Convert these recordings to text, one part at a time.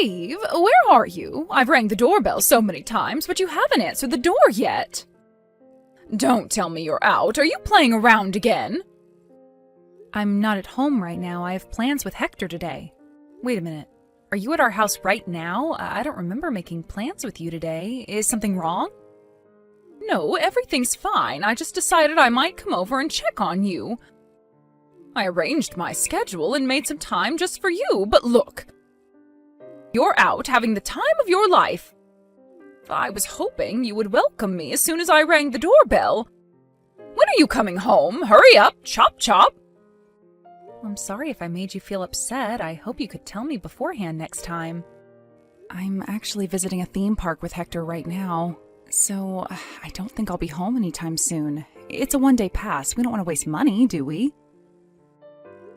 Eve, where are you? I've rang the doorbell so many times, but you haven't answered the door yet. Don't tell me you're out. Are you playing around again? I'm not at home right now. I have plans with Hector today. Wait a minute. Are you at our house right now? I don't remember making plans with you today. Is something wrong? No, everything's fine. I just decided I might come over and check on you. I arranged my schedule and made some time just for you, but look. You're out having the time of your life. I was hoping you would welcome me as soon as I rang the doorbell. When are you coming home? Hurry up, chop chop. I'm sorry if I made you feel upset. I hope you could tell me beforehand next time. I'm actually visiting a theme park with Hector right now, so I don't think I'll be home anytime soon. It's a one-day pass. We don't want to waste money, do we?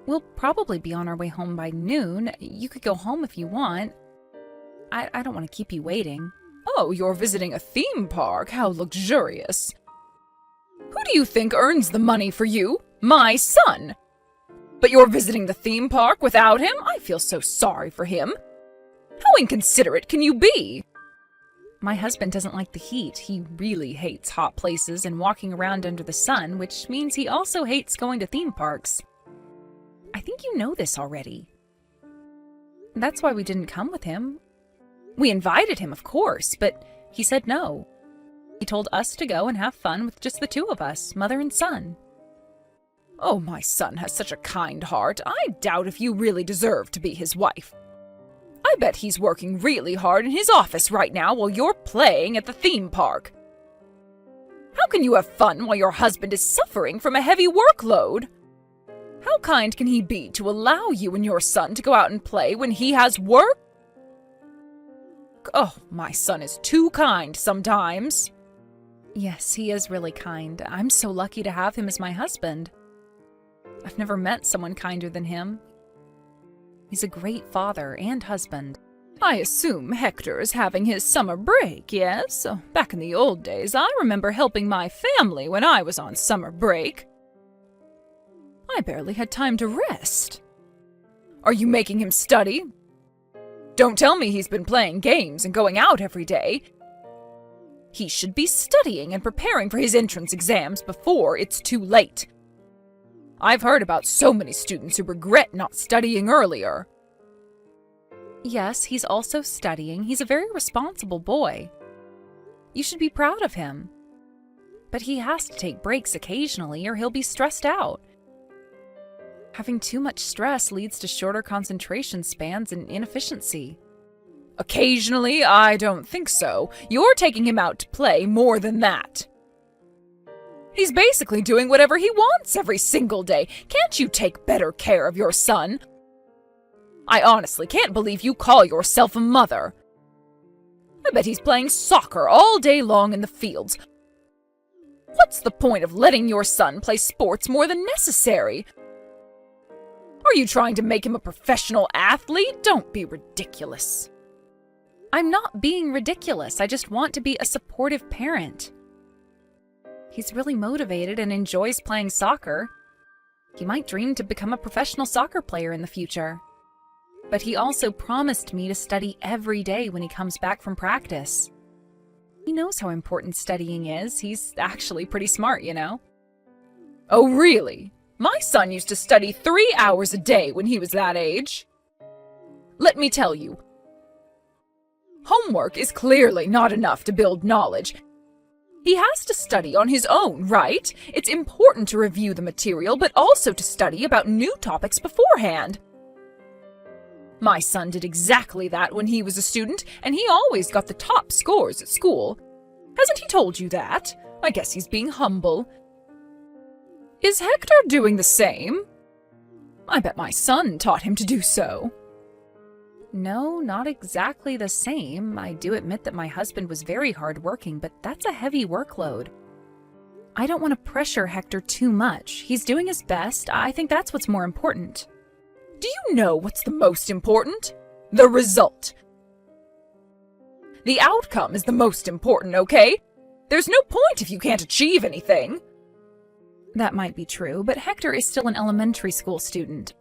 We'll probably be on our way home by noon. You could go home if you want. I don't want to keep you waiting. Oh, you're visiting a theme park? How luxurious. Who do you think earns the money for you? My son. But you're visiting the theme park without him? I feel so sorry for him. How inconsiderate can you be? My husband doesn't like the heat. He really hates hot places and walking around under the sun, which means he also hates going to theme parks. I think you know this already. That's why we didn't come with him. We invited him, of course, but he said no. He told us to go and have fun with just the two of us, mother and son. Oh, my son has such a kind heart. I doubt if you really deserve to be his wife. I bet he's working really hard in his office right now while you're playing at the theme park. How can you have fun while your husband is suffering from a heavy workload? How kind can he be to allow you and your son to go out and play when he has work? Oh, my son is too kind sometimes. Yes, he is really kind. I'm so lucky to have him as my husband. I've never met someone kinder than him. He's a great father and husband. I assume Hector is having his summer break, yes? Back in the old days, I remember helping my family when I was on summer break. I barely had time to rest. Are you making him study? Don't tell me he's been playing games and going out every day. He should be studying and preparing for his entrance exams before it's too late. I've heard about so many students who regret not studying earlier. Yes, he's also studying. He's a very responsible boy. You should be proud of him. But he has to take breaks occasionally or he'll be stressed out. Having too much stress leads to shorter concentration spans and inefficiency. Occasionally, I don't think so. You're taking him out to play more than that. He's basically doing whatever he wants every single day. Can't you take better care of your son? I honestly can't believe you call yourself a mother. I bet he's playing soccer all day long in the fields. What's the point of letting your son play sports more than necessary? Are you trying to make him a professional athlete? Don't be ridiculous. I'm not being ridiculous. I just want to be a supportive parent. He's really motivated and enjoys playing soccer. He might dream to become a professional soccer player in the future. But he also promised me to study every day when he comes back from practice. He knows how important studying is. He's actually pretty smart, you know. Oh, really? My son used to study 3 hours a day when he was that age. Let me tell you, homework is clearly not enough to build knowledge. He has to study on his own, right? It's important to review the material, but also to study about new topics beforehand. My son did exactly that when he was a student, and he always got the top scores at school. Hasn't he told you that? I guess he's being humble. Is Hector doing the same? I bet my son taught him to do so. No, not exactly the same. I do admit that my husband was very hardworking, but that's a heavy workload. I don't want to pressure Hector too much. He's doing his best. I think that's what's more important. Do you know what's the most important? The result. The outcome is the most important, okay? There's no point if you can't achieve anything. That might be true, but Hector is still an elementary school student.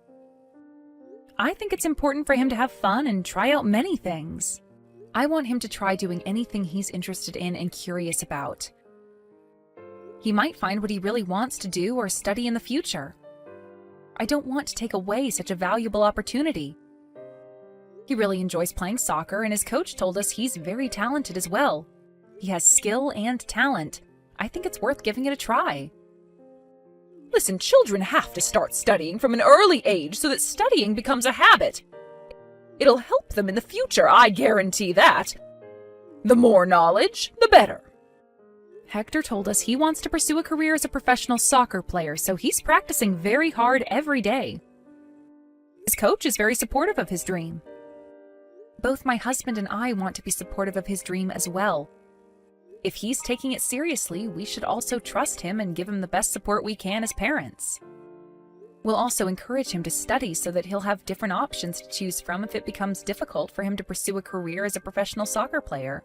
I think it's important for him to have fun and try out many things. I want him to try doing anything he's interested in and curious about. He might find what he really wants to do or study in the future. I don't want to take away such a valuable opportunity. He really enjoys playing soccer, and his coach told us he's very talented as well. He has skill and talent. I think it's worth giving it a try. Listen, children have to start studying from an early age so that studying becomes a habit. It'll help them in the future, I guarantee that. The more knowledge, the better. Hector told us he wants to pursue a career as a professional soccer player, so he's practicing very hard every day. His coach is very supportive of his dream. Both my husband and I want to be supportive of his dream as well. If he's taking it seriously, we should also trust him and give him the best support we can as parents. We'll also encourage him to study so that he'll have different options to choose from if it becomes difficult for him to pursue a career as a professional soccer player.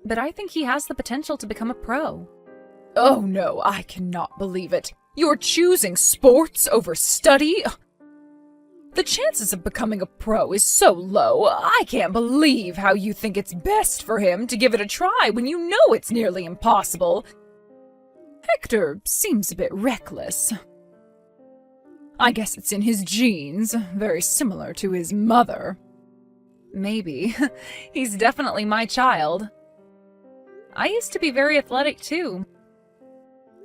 But I think he has the potential to become a pro. Oh no, I cannot believe it. You're choosing sports over study? The chances of becoming a pro is so low. I can't believe how you think it's best for him to give it a try when you know it's nearly impossible. Hector seems a bit reckless. I guess it's in his genes, very similar to his mother. Maybe. He's definitely my child. I used to be very athletic too.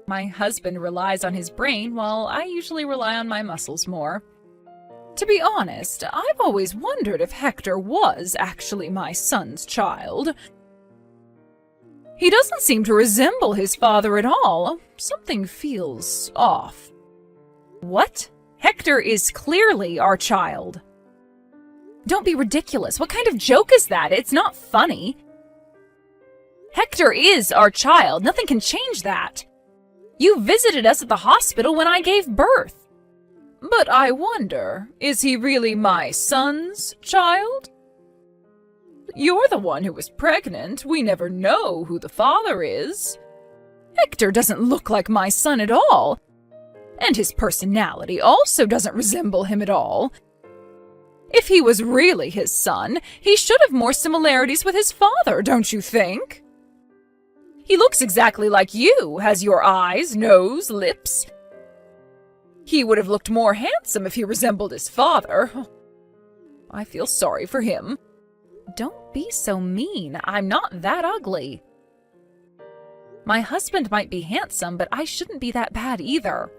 My husband relies on his brain while I usually rely on my muscles more. To be honest, I've always wondered if Hector was actually my son's child. He doesn't seem to resemble his father at all. Something feels off. What? Hector is clearly our child. Don't be ridiculous. What kind of joke is that? It's not funny. Hector is our child. Nothing can change that. You visited us at the hospital when I gave birth. But I wonder, is he really my son's child? You're the one who was pregnant. We never know who the father is. Hector doesn't look like my son at all. And his personality also doesn't resemble him at all. If he was really his son, he should have more similarities with his father, don't you think? He looks exactly like you, has your eyes, nose, lips. He would have looked more handsome if he resembled his father. I feel sorry for him. Don't be so mean. I'm not that ugly. My husband might be handsome, but I shouldn't be that bad either.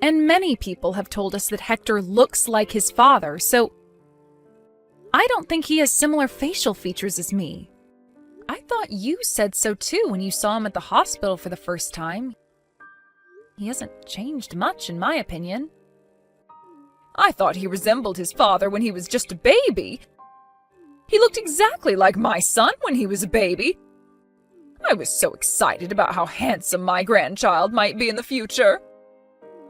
And many people have told us that Hector looks like his father, so I don't think he has similar facial features as me. I thought you said so too when you saw him at the hospital for the first time. He hasn't changed much, in my opinion. I thought he resembled his father when he was just a baby. He looked exactly like my son when he was a baby. I was so excited about how handsome my grandchild might be in the future.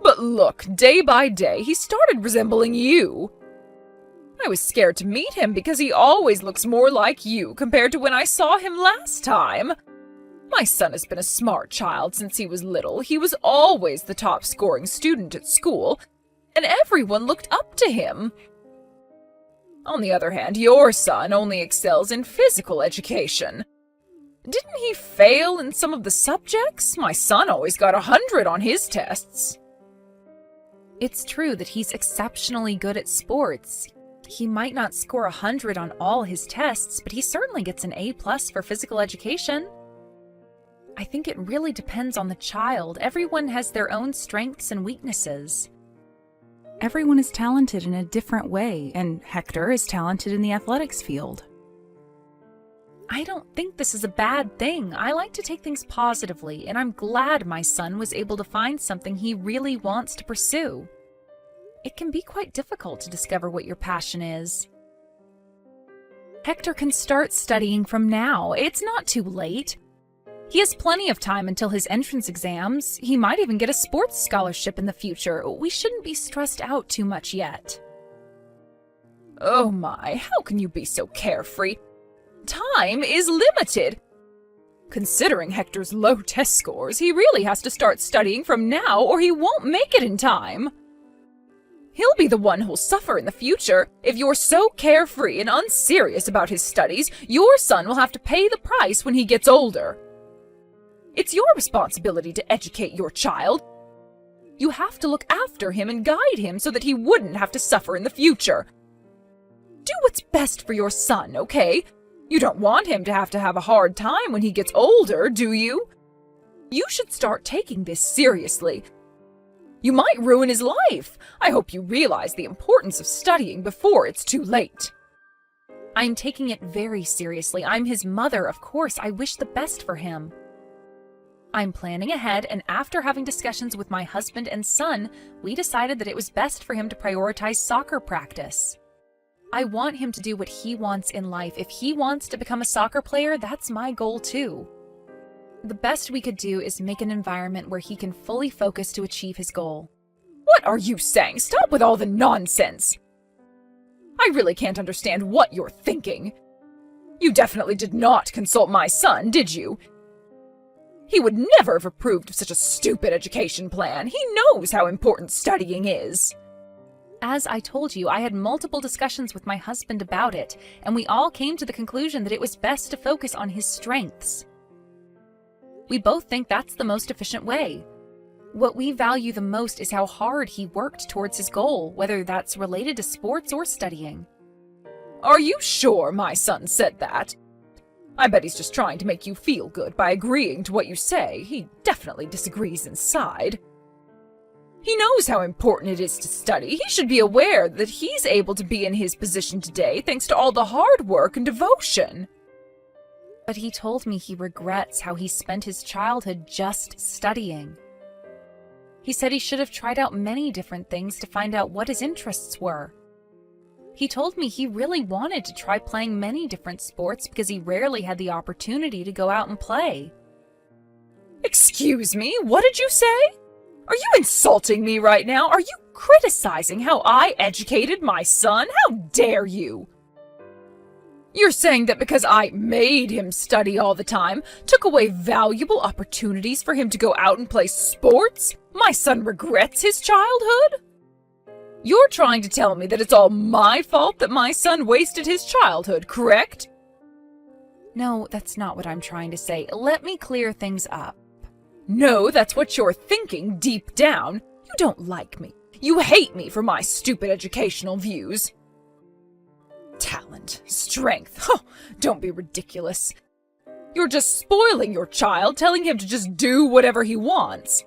But look, day by day, he started resembling you. I was scared to meet him because he always looks more like you compared to when I saw him last time. My son has been a smart child since he was little. He was always the top-scoring student at school, and everyone looked up to him. On the other hand, your son only excels in physical education. Didn't he fail in some of the subjects? My son always got 100 on his tests. It's true that he's exceptionally good at sports. He might not score 100 on all his tests, but he certainly gets an A+ for physical education. I think it really depends on the child. Everyone has their own strengths and weaknesses. Everyone is talented in a different way, and Hector is talented in the athletics field. I don't think this is a bad thing. I like to take things positively, and I'm glad my son was able to find something he really wants to pursue. It can be quite difficult to discover what your passion is. Hector can start studying from now. It's not too late. He has plenty of time until his entrance exams. He might even get a sports scholarship in the future. We shouldn't be stressed out too much yet. Oh my, how can you be so carefree? Time is limited. Considering Hector's low test scores, he really has to start studying from now or he won't make it in time. He'll be the one who'll suffer in the future. If you're so carefree and unserious about his studies, your son will have to pay the price when he gets older. It's your responsibility to educate your child. You have to look after him and guide him so that he wouldn't have to suffer in the future. Do what's best for your son, okay? You don't want him to have a hard time when he gets older, do you? You should start taking this seriously. You might ruin his life. I hope you realize the importance of studying before it's too late. I'm taking it very seriously. I'm his mother, of course. I wish the best for him. I'm planning ahead, and after having discussions with my husband and son, we decided that it was best for him to prioritize soccer practice. I want him to do what he wants in life. If he wants to become a soccer player, that's my goal too. The best we could do is make an environment where he can fully focus to achieve his goal. What are you saying? Stop with all the nonsense! I really can't understand what you're thinking. You definitely did not consult my son, did you? He would never have approved of such a stupid education plan. He knows how important studying is. As I told you, I had multiple discussions with my husband about it, and we all came to the conclusion that it was best to focus on his strengths. We both think that's the most efficient way. What we value the most is how hard he worked towards his goal, whether that's related to sports or studying. Are you sure my son said that? I bet he's just trying to make you feel good by agreeing to what you say. He definitely disagrees inside. He knows how important it is to study. He should be aware that he's able to be in his position today thanks to all the hard work and devotion. But he told me he regrets how he spent his childhood just studying. He said he should have tried out many different things to find out what his interests were. He told me he really wanted to try playing many different sports because he rarely had the opportunity to go out and play. Excuse me, what did you say? Are you insulting me right now? Are you criticizing how I educated my son? How dare you? You're saying that because I made him study all the time, took away valuable opportunities for him to go out and play sports, my son regrets his childhood? You're trying to tell me that it's all my fault that my son wasted his childhood, correct? No, that's not what I'm trying to say. Let me clear things up. No, that's what you're thinking deep down. You don't like me. You hate me for my stupid educational views. Talent, strength, don't be ridiculous. You're just spoiling your child, telling him to just do whatever he wants.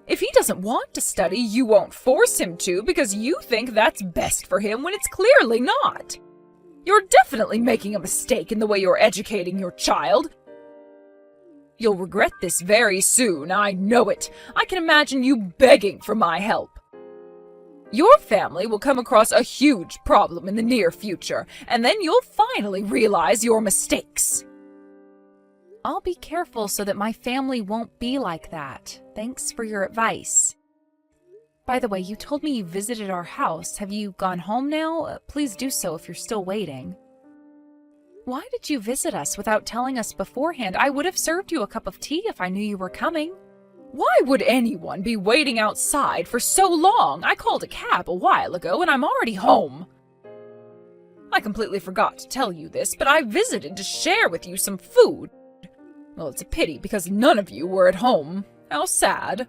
If he doesn't want to study, you won't force him to because you think that's best for him when it's clearly not. You're definitely making a mistake in the way you're educating your child. You'll regret this very soon, I know it. I can imagine you begging for my help. Your family will come across a huge problem in the near future, and then you'll finally realize your mistakes. I'll be careful so that my family won't be like that. Thanks for your advice. By the way, you told me you visited our house. Have you gone home now? Please do so if you're still waiting. Why did you visit us without telling us beforehand? I would have served you a cup of tea if I knew you were coming. Why would anyone be waiting outside for so long? I called a cab a while ago and I'm already home. I completely forgot to tell you this, but I visited to share with you some food. Well, it's a pity because none of you were at home. How sad.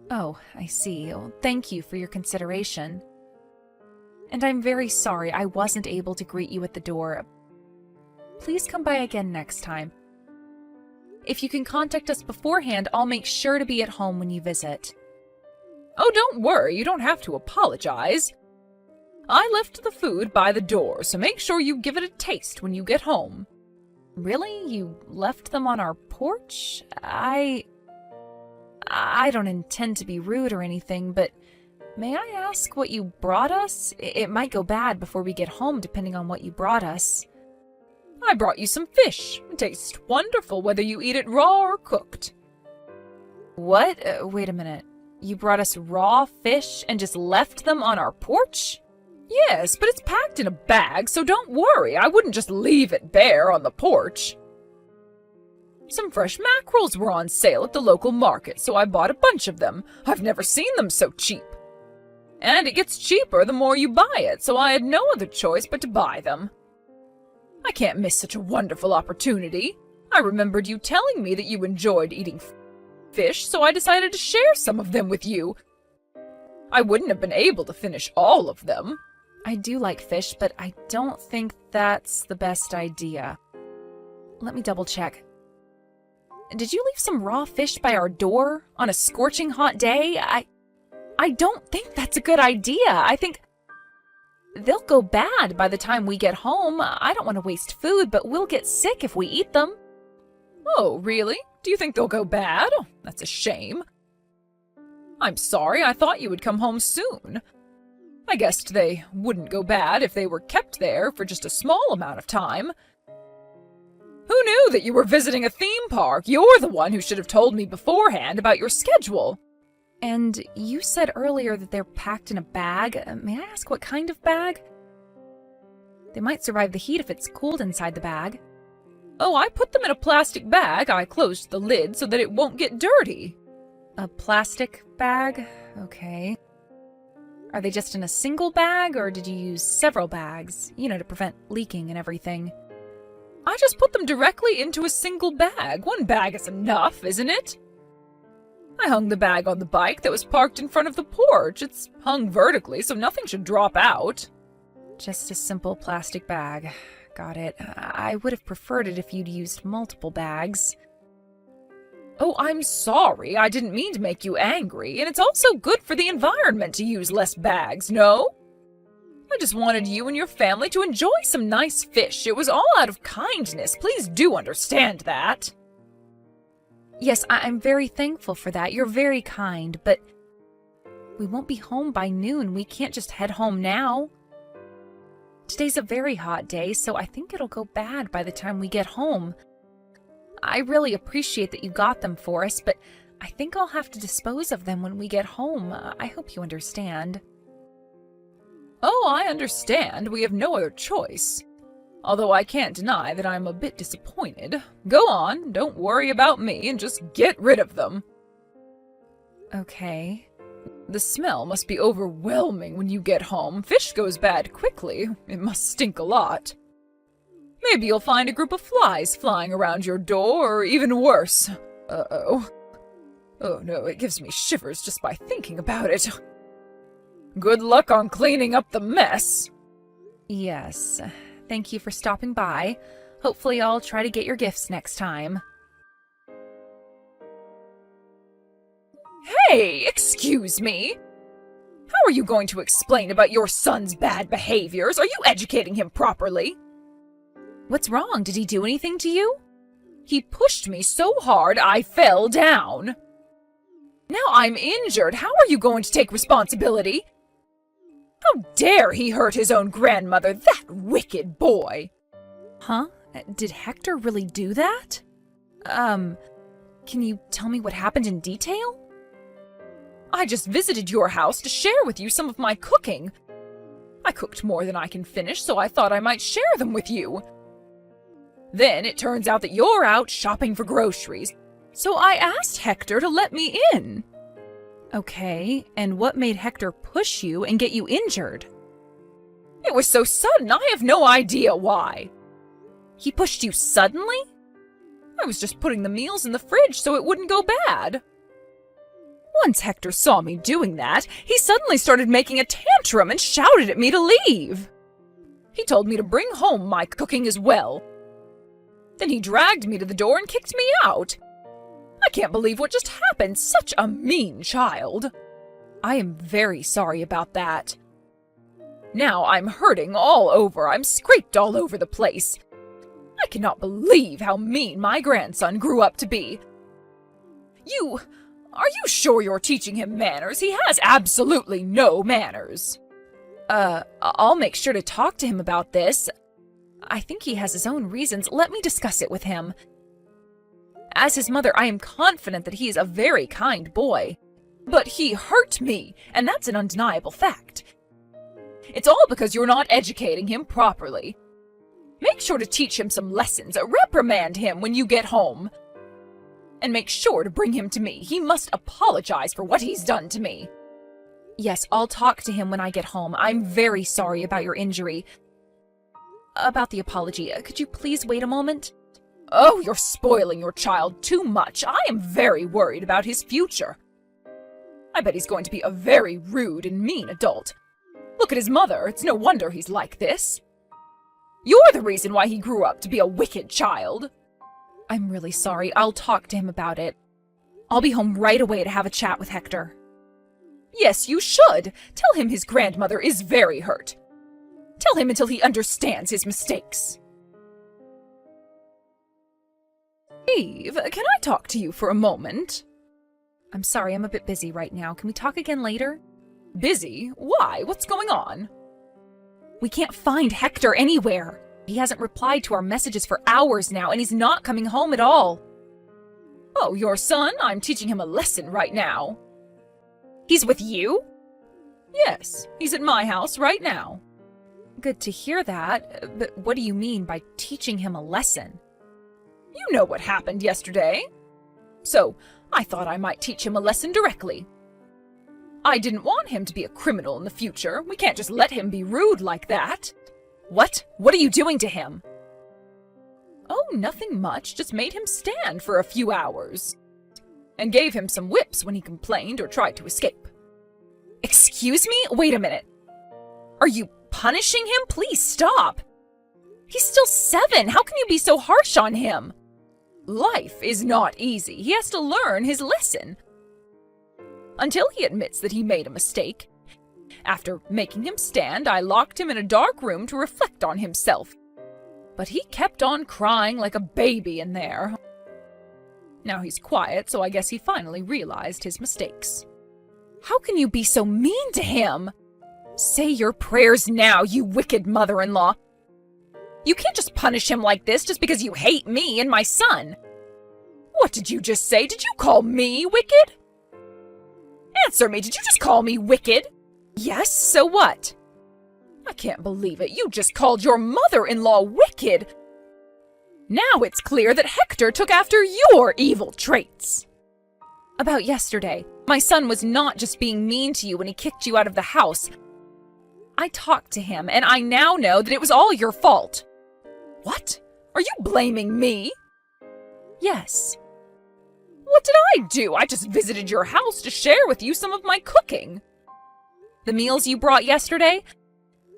Oh, I see. Oh, thank you for your consideration. And I'm very sorry I wasn't able to greet you at the door. Please come by again next time. If you can contact us beforehand, I'll make sure to be at home when you visit. Oh, don't worry. You don't have to apologize. I left the food by the door, so make sure you give it a taste when you get home. Really? You left them on our porch? I don't intend to be rude or anything, but may I ask what you brought us? It might go bad before we get home, depending on what you brought us. I brought you some fish. It tastes wonderful whether you eat it raw or cooked. What? Wait a minute. You brought us raw fish and just left them on our porch? Yes, but it's packed in a bag, so don't worry. I wouldn't just leave it bare on the porch. Some fresh mackerels were on sale at the local market, so I bought a bunch of them. I've never seen them so cheap. And it gets cheaper the more you buy it, so I had no other choice but to buy them. I can't miss such a wonderful opportunity. I remembered you telling me that you enjoyed eating fish, so I decided to share some of them with you. I wouldn't have been able to finish all of them. I do like fish, but I don't think that's the best idea. Let me double check. Did you leave some raw fish by our door on a scorching hot day? I don't think that's a good idea. I think they'll go bad by the time we get home. I don't want to waste food, but we'll get sick if we eat them. Oh, really? Do you think they'll go bad? Oh, that's a shame. I'm sorry, I thought you would come home soon. I guessed they wouldn't go bad if they were kept there for just a small amount of time. Who knew that you were visiting a theme park? You're the one who should have told me beforehand about your schedule. And you said earlier that they're packed in a bag. May I ask what kind of bag? They might survive the heat if it's cooled inside the bag. Oh, I put them in a plastic bag. I closed the lid so that it won't get dirty. A plastic bag? Okay. Are they just in a single bag, or did you use several bags? You know, to prevent leaking and everything. I just put them directly into a single bag. One bag is enough, isn't it? I hung the bag on the bike that was parked in front of the porch. It's hung vertically, so nothing should drop out. Just a simple plastic bag. Got it. I would have preferred it if you'd used multiple bags. Oh, I'm sorry. I didn't mean to make you angry, and it's also good for the environment to use less bags, no? I just wanted you and your family to enjoy some nice fish. It was all out of kindness. Please do understand that. Yes, I'm very thankful for that. You're very kind, but we won't be home by noon. We can't just head home now. Today's a very hot day, so I think it'll go bad by the time we get home. I really appreciate that you got them for us, but I think I'll have to dispose of them when we get home. I hope you understand. Oh, I understand. We have no other choice. Although I can't deny that I'm a bit disappointed. Go on, don't worry about me, and just get rid of them. Okay. The smell must be overwhelming when you get home. Fish goes bad quickly. It must stink a lot. Maybe you'll find a group of flies flying around your door, or even worse. Uh-oh. Oh no, it gives me shivers just by thinking about it. Good luck on cleaning up the mess. Yes. Thank you for stopping by. Hopefully I'll try to get your gifts next time. Hey, excuse me. How are you going to explain about your son's bad behaviors? Are you educating him properly? What's wrong? Did he do anything to you? He pushed me so hard I fell down. Now I'm injured. How are you going to take responsibility? How dare he hurt his own grandmother, that wicked boy! Huh? Did Hector really do that? Can you tell me what happened in detail? I just visited your house to share with you some of my cooking. I cooked more than I can finish, so I thought I might share them with you. Then it turns out that you're out shopping for groceries, so I asked Hector to let me in. Okay, and what made Hector push you and get you injured? It was so sudden, I have no idea why. He pushed you suddenly? I was just putting the meals in the fridge so it wouldn't go bad. Once Hector saw me doing that, he suddenly started making a tantrum and shouted at me to leave. He told me to bring home my cooking as well. Then he dragged me to the door and kicked me out. I can't believe what just happened. Such a mean child. I am very sorry about that. Now I'm hurting all over. I'm scraped all over the place. I cannot believe how mean my grandson grew up to be. Are you sure you're teaching him manners? He has absolutely no manners. I'll make sure to talk to him about this. I think he has his own reasons. Let me discuss it with him. As his mother, I am confident that he is a very kind boy. But he hurt me, and that's an undeniable fact. It's all because you're not educating him properly. Make sure to teach him some lessons. Reprimand him when you get home. And make sure to bring him to me. He must apologize for what he's done to me. Yes, I'll talk to him when I get home. I'm very sorry about your injury. About the apology, could you please wait a moment? Oh, you're spoiling your child too much. I am very worried about his future. I bet he's going to be a very rude and mean adult. Look at his mother. It's no wonder he's like this. You're the reason why he grew up to be a wicked child. I'm really sorry. I'll talk to him about it. I'll be home right away to have a chat with Hector. Yes, you should. Tell him his grandmother is very hurt. Tell him until he understands his mistakes. Eve, can I talk to you for a moment? I'm sorry, I'm a bit busy right now. Can we talk again later? Busy? Why? What's going on? We can't find Hector anywhere. He hasn't replied to our messages for hours now, and he's not coming home at all. Oh, your son? I'm teaching him a lesson right now. He's with you? Yes, he's at my house right now. Good to hear that, but what do you mean by teaching him a lesson? You know what happened yesterday. So, I thought I might teach him a lesson directly. I didn't want him to be a criminal in the future. We can't just let him be rude like that. What? What are you doing to him? Oh, nothing much. Just made him stand for a few hours. And gave him some whips when he complained or tried to escape. Excuse me? Wait a minute. Are you punishing him? Please stop. He's still 7. How can you be so harsh on him? Life is not easy. He has to learn his lesson. Until he admits that he made a mistake. After making him stand, I locked him in a dark room to reflect on himself. But he kept on crying like a baby in there. Now he's quiet, so I guess he finally realized his mistakes. How can you be so mean to him? Say your prayers now, you wicked mother-in-law. You can't just punish him like this just because you hate me and my son. What did you just say? Did you call me wicked? Answer me, did you just call me wicked? Yes, so what? I can't believe it. You just called your mother-in-law wicked. Now it's clear that Hector took after your evil traits. About yesterday, my son was not just being mean to you when he kicked you out of the house. I talked to him, and I now know that it was all your fault. What? Are you blaming me? Yes. What did I do? I just visited your house to share with you some of my cooking. The meals you brought yesterday?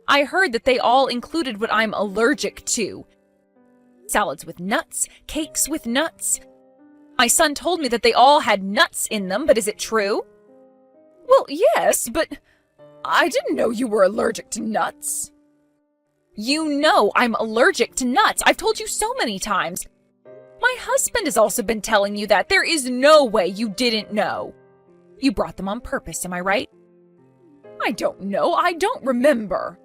I heard that they all included what I'm allergic to. Salads with nuts, cakes with nuts. My son told me that they all had nuts in them, but is it true? Well, yes, but I didn't know you were allergic to nuts. You know I'm allergic to nuts. I've told you so many times. My husband has also been telling you that. There is no way you didn't know. You brought them on purpose, am I right? I don't know. I don't remember.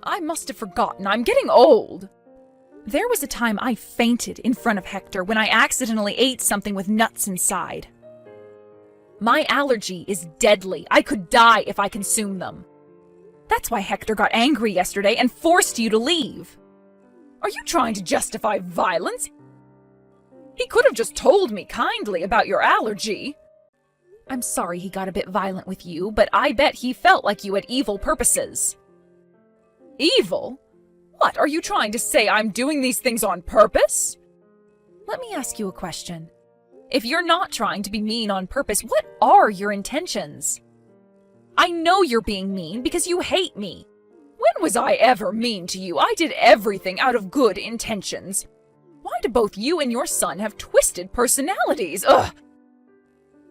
I must have forgotten. I'm getting old. There was a time I fainted in front of Hector when I accidentally ate something with nuts inside. My allergy is deadly. I could die if I consumed them. That's why Hector got angry yesterday and forced you to leave. Are you trying to justify violence? He could have just told me kindly about your allergy. I'm sorry he got a bit violent with you, but I bet he felt like you had evil purposes. Evil? What, are you trying to say I'm doing these things on purpose? Let me ask you a question. If you're not trying to be mean on purpose, what are your intentions? I know you're being mean because you hate me. When was I ever mean to you? I did everything out of good intentions. Why do both you and your son have twisted personalities? Ugh!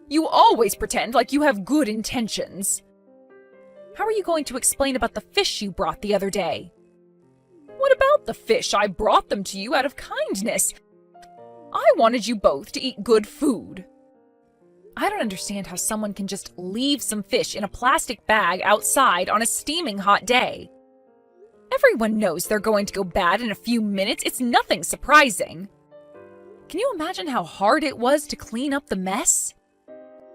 You always pretend like you have good intentions. How are you going to explain about the fish you brought the other day? What about the fish? I brought them to you out of kindness. I wanted you both to eat good food. I don't understand how someone can just leave some fish in a plastic bag outside on a steaming hot day. Everyone knows they're going to go bad in a few minutes. It's nothing surprising. Can you imagine how hard it was to clean up the mess?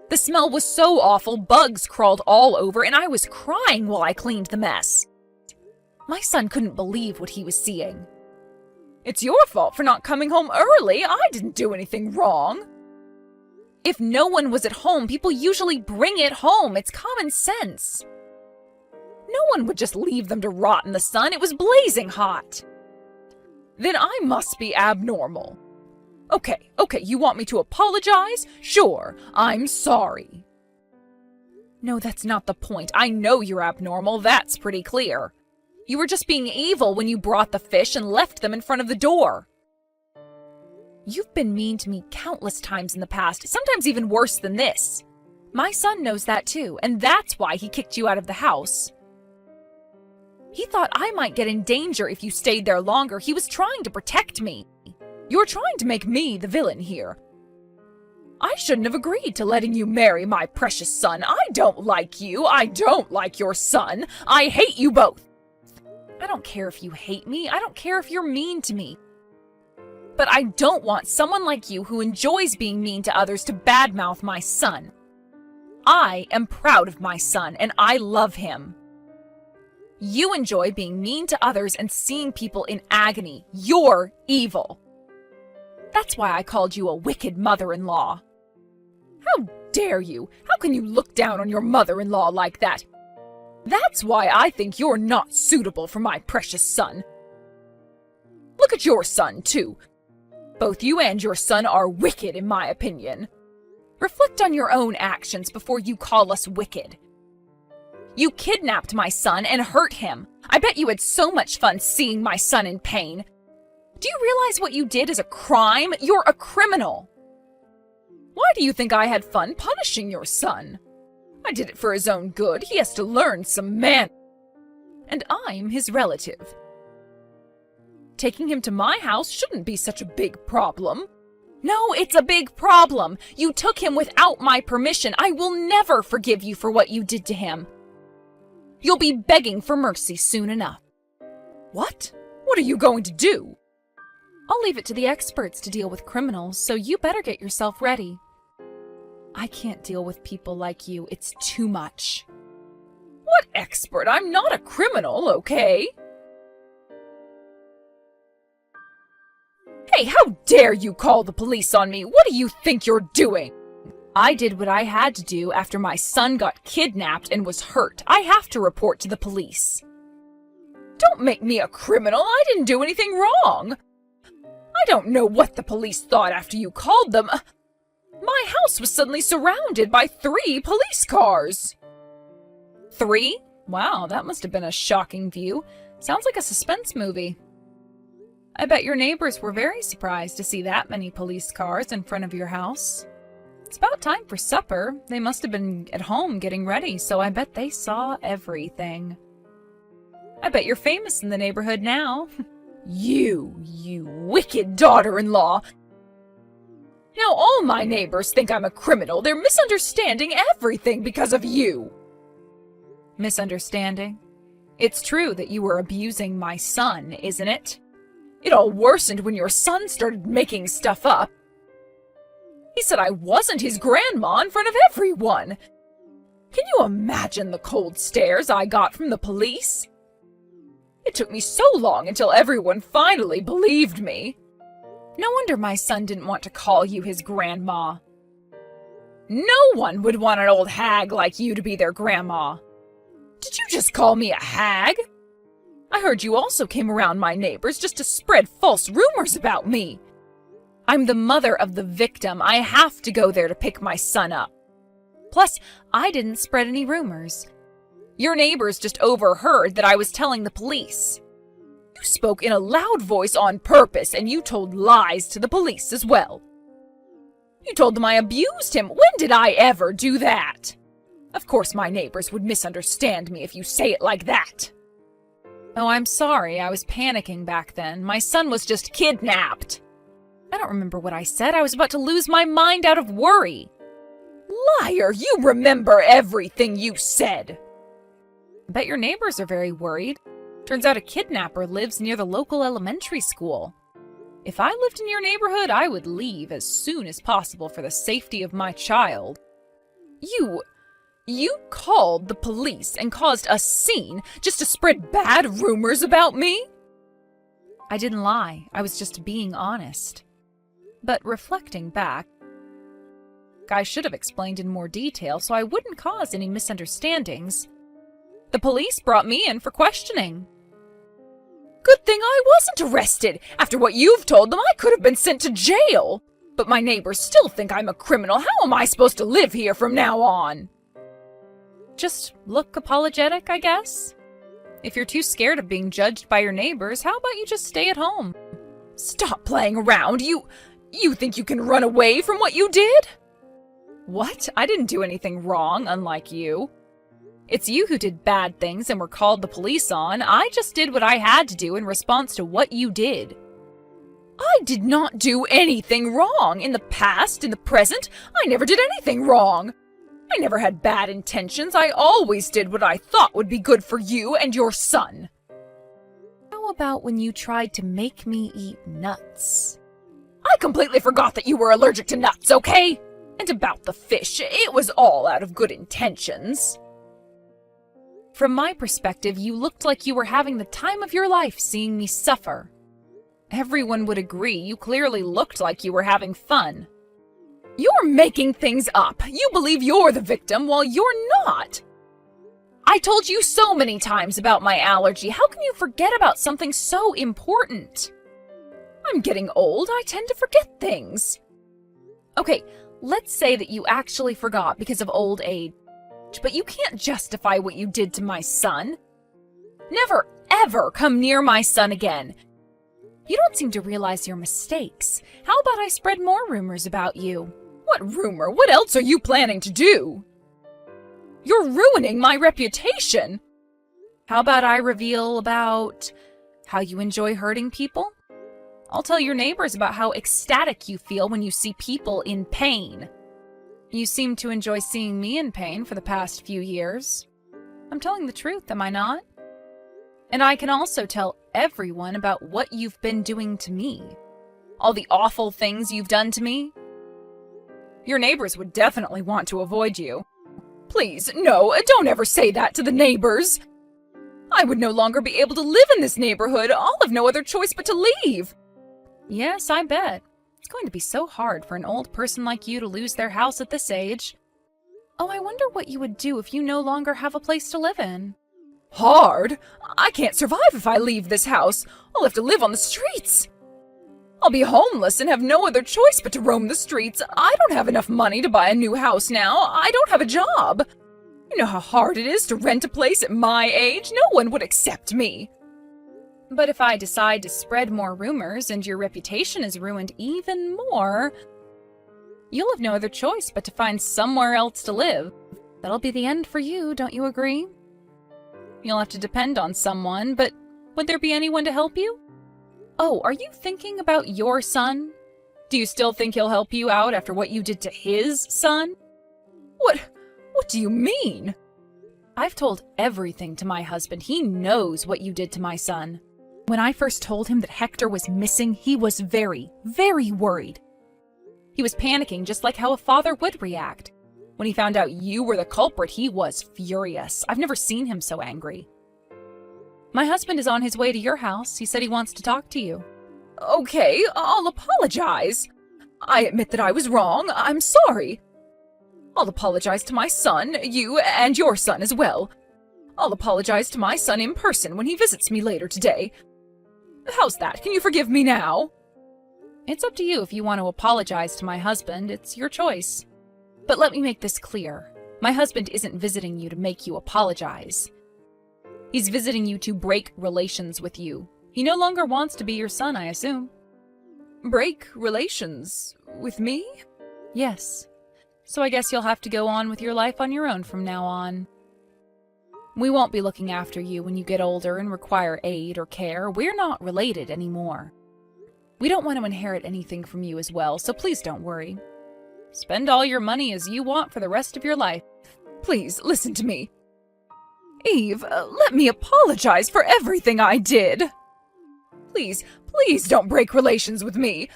The smell was so awful, bugs crawled all over, and I was crying while I cleaned the mess. My son couldn't believe what he was seeing. It's your fault for not coming home early. I didn't do anything wrong. If no one was at home, people usually bring it home. It's common sense. No one would just leave them to rot in the sun. It was blazing hot. Then I must be abnormal. Okay, you want me to apologize? Sure, I'm sorry. No, that's not the point. I know you're abnormal, that's pretty clear. You were just being evil when you brought the fish and left them in front of the door. You've been mean to me countless times in the past, sometimes even worse than this. My son knows that too, and that's why he kicked you out of the house. He thought I might get in danger if you stayed there longer. He was trying to protect me. You're trying to make me the villain here. I shouldn't have agreed to letting you marry my precious son. I don't like you. I don't like your son. I hate you both. I don't care if you hate me. I don't care if you're mean to me. But I don't want someone like you who enjoys being mean to others to badmouth my son. I am proud of my son, and I love him. You enjoy being mean to others and seeing people in agony. You're evil. That's why I called you a wicked mother-in-law. How dare you? How can you look down on your mother-in-law like that? That's why I think you're not suitable for my precious son. Look at your son, too. Both you and your son are wicked, in my opinion. Reflect on your own actions before you call us wicked. You kidnapped my son and hurt him. I bet you had so much fun seeing my son in pain. Do you realize what you did is a crime? You're a criminal. Why do you think I had fun punishing your son? I did it for his own good. He has to learn some manners. And I'm his relative. Taking him to my house shouldn't be such a big problem. No, it's a big problem. You took him without my permission. I will never forgive you for what you did to him. You'll be begging for mercy soon enough. What? What are you going to do? I'll leave it to the experts to deal with criminals, so you better get yourself ready. I can't deal with people like you. It's too much. What expert? I'm not a criminal, okay? Hey, how dare you call the police on me? What do you think you're doing? I did what I had to do after my son got kidnapped and was hurt. I have to report to the police. Don't make me a criminal. I didn't do anything wrong. I don't know what the police thought after you called them. My house was suddenly surrounded by 3 police cars. 3? Wow, that must have been a shocking view. Sounds like a suspense movie. I bet your neighbors were very surprised to see that many police cars in front of your house. It's about time for supper. They must have been at home getting ready, so I bet they saw everything. I bet you're famous in the neighborhood now. You wicked daughter-in-law. Now all my neighbors think I'm a criminal. They're misunderstanding everything because of you. Misunderstanding? It's true that you were abusing my son, isn't it? It all worsened when your son started making stuff up. He said I wasn't his grandma in front of everyone. Can you imagine the cold stares I got from the police? It took me so long until everyone finally believed me. No wonder my son didn't want to call you his grandma. No one would want an old hag like you to be their grandma. Did you just call me a hag? I heard you also came around my neighbors just to spread false rumors about me. I'm the mother of the victim. I have to go there to pick my son up. Plus, I didn't spread any rumors. Your neighbors just overheard that I was telling the police. You spoke in a loud voice on purpose, and you told lies to the police as well. You told them I abused him. When did I ever do that? Of course my neighbors would misunderstand me if you say it like that. Oh, I'm sorry. I was panicking back then. My son was just kidnapped. I don't remember what I said. I was about to lose my mind out of worry. Liar! You remember everything you said. I bet your neighbors are very worried. Turns out a kidnapper lives near the local elementary school. If I lived in your neighborhood, I would leave as soon as possible for the safety of my child. You called the police and caused a scene just to spread bad rumors about me? I didn't lie. I was just being honest. But reflecting back, I should have explained in more detail so I wouldn't cause any misunderstandings. The police brought me in for questioning. Good thing I wasn't arrested. After what you've told them, I could have been sent to jail. But my neighbors still think I'm a criminal. How am I supposed to live here from now on? Just look apologetic, I guess. If you're too scared of being judged by your neighbors, how about you just stay at home? Stop playing around. You think you can run away from what you did? What? I didn't do anything wrong, unlike you. It's you who did bad things and were called the police on. I just did what I had to do in response to what you did. I did not do anything wrong. In the past, in the present, I never did anything wrong. I never had bad intentions. I always did what I thought would be good for you and your son. How about when you tried to make me eat nuts? I completely forgot that you were allergic to nuts, okay? And about the fish, it was all out of good intentions. From my perspective, you looked like you were having the time of your life seeing me suffer. Everyone would agree you clearly looked like you were having fun. You're making things up. You believe you're the victim while you're not. I told you so many times about my allergy. How can you forget about something so important? I'm getting old. I tend to forget things. Okay, let's say that you actually forgot because of old age, but you can't justify what you did to my son. Never, ever come near my son again. You don't seem to realize your mistakes. How about I spread more rumors about you? What rumor? What else are you planning to do? You're ruining my reputation. How about I reveal about how you enjoy hurting people? I'll tell your neighbors about how ecstatic you feel when you see people in pain. You seem to enjoy seeing me in pain for the past few years. I'm telling the truth, am I not? And I can also tell everyone about what you've been doing to me. All the awful things you've done to me. Your neighbors would definitely want to avoid you. Please, no, don't ever say that to the neighbors. I would no longer be able to live in this neighborhood. I'll have no other choice but to leave. Yes, I bet. It's going to be so hard for an old person like you to lose their house at this age. Oh, I wonder what you would do if you no longer have a place to live in. Hard? I can't survive if I leave this house. I'll have to live on the streets. I'll be homeless and have no other choice but to roam the streets. I don't have enough money to buy a new house now. I don't have a job. You know how hard it is to rent a place at my age? No one would accept me. But if I decide to spread more rumors and your reputation is ruined even more, you'll have no other choice but to find somewhere else to live. That'll be the end for you, don't you agree? You'll have to depend on someone, but would there be anyone to help you? Oh, are you thinking about your son? Do you still think he'll help you out after what you did to his son? What do you mean? I've told everything to my husband. He knows what you did to my son. When I first told him that Hector was missing, he was very, very worried. He was panicking just like how a father would react. When he found out you were the culprit, he was furious. I've never seen him so angry. My husband is on his way to your house. He said he wants to talk to you. Okay, I'll apologize. I admit that I was wrong. I'm sorry. I'll apologize to my son, you, and your son as well. I'll apologize to my son in person when he visits me later today. How's that? Can you forgive me now? It's up to you if you want to apologize to my husband. It's your choice. But let me make this clear. My husband isn't visiting you to make you apologize. He's visiting you to break relations with you. He no longer wants to be your son, I assume. Break relations with me? Yes. So I guess you'll have to go on with your life on your own from now on. We won't be looking after you when you get older and require aid or care. We're not related anymore. We don't want to inherit anything from you as well, so please don't worry. Spend all your money as you want for the rest of your life. Please, listen to me. Eve, let me apologize for everything I did. Please, please don't break relations with me.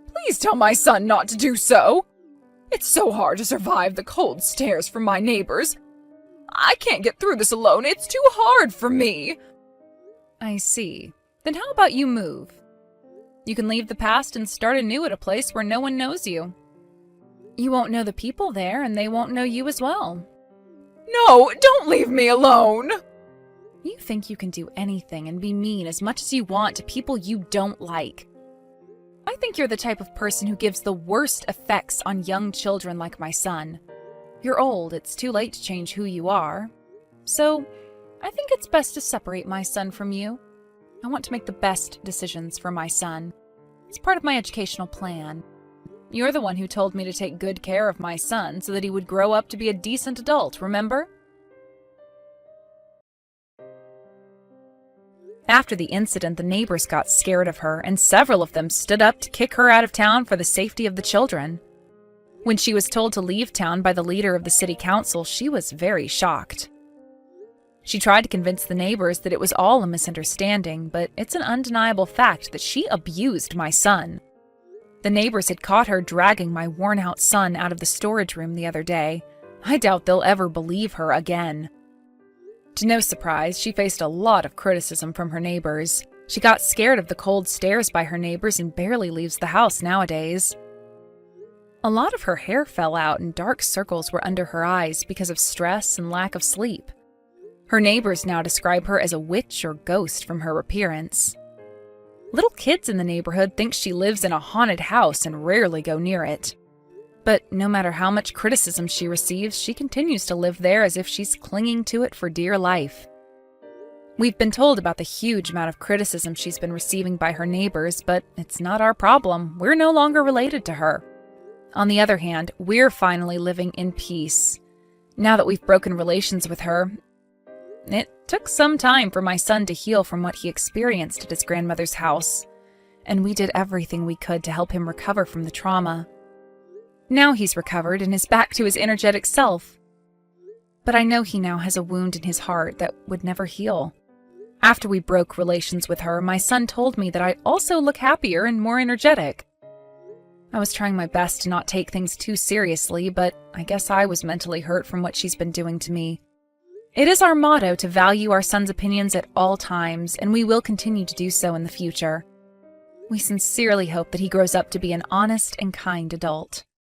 Please tell my son not to do so. It's so hard to survive the cold stares from my neighbors. I can't get through this alone. It's too hard for me. I see. Then how about you move? You can leave the past and start anew at a place where no one knows you. You won't know the people there, and they won't know you as well. No, don't leave me alone! You think you can do anything and be mean as much as you want to people you don't like. I think you're the type of person who gives the worst effects on young children like my son. You're old, it's too late to change who you are. So, I think it's best to separate my son from you. I want to make the best decisions for my son. It's part of my educational plan. You're the one who told me to take good care of my son so that he would grow up to be a decent adult, remember? After the incident, the neighbors got scared of her, and several of them stood up to kick her out of town for the safety of the children. When she was told to leave town by the leader of the city council, she was very shocked. She tried to convince the neighbors that it was all a misunderstanding, but it's an undeniable fact that she abused my son. The neighbors had caught her dragging my worn-out son out of the storage room the other day. I doubt they'll ever believe her again. To no surprise, she faced a lot of criticism from her neighbors. She got scared of the cold stares by her neighbors and barely leaves the house nowadays. A lot of her hair fell out and dark circles were under her eyes because of stress and lack of sleep. Her neighbors now describe her as a witch or ghost from her appearance. Little kids in the neighborhood think she lives in a haunted house and rarely go near it. But no matter how much criticism she receives, she continues to live there as if she's clinging to it for dear life. We've been told about the huge amount of criticism she's been receiving by her neighbors, but it's not our problem. We're no longer related to her. On the other hand, we're finally living in peace. Now that we've broken relations with her, it took some time for my son to heal from what he experienced at his grandmother's house, and we did everything we could to help him recover from the trauma. Now he's recovered and is back to his energetic self. But I know he now has a wound in his heart that would never heal. After we broke relations with her, my son told me that I also look happier and more energetic. I was trying my best to not take things too seriously, but I guess I was mentally hurt from what she's been doing to me. It is our motto to value our son's opinions at all times, and we will continue to do so in the future. We sincerely hope that he grows up to be an honest and kind adult.